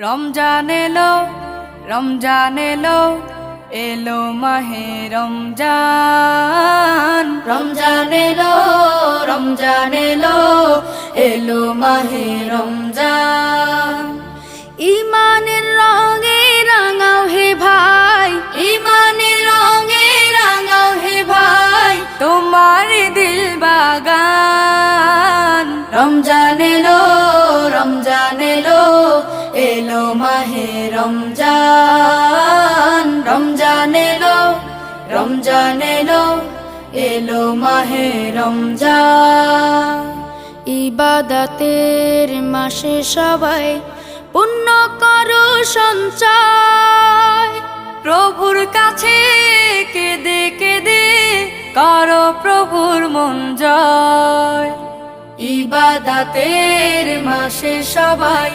রমজান এলো, রমজান এলো, এলো মাহে রমজান। রমজান এলো, রমজান এলো, এলো মাহে রমজান। ইমানের রঙে রাঙাও হে ভাই, ইমানের রঙে রাঙাও হে ভাই, তোমার দিল বাগান। রমজান এলো, রমজান এলো, এলো মাহে রমজান। রমজান এলো, রমজান এলো, এলো মাহে রমজান। ইবাদতের মাসে সবাই পুণ্য করো সঞ্চয়, প্রভুর কাছে কেঁদে কেঁদে করো প্রভুর মন জয়। ইবাদতের মাসে সবাই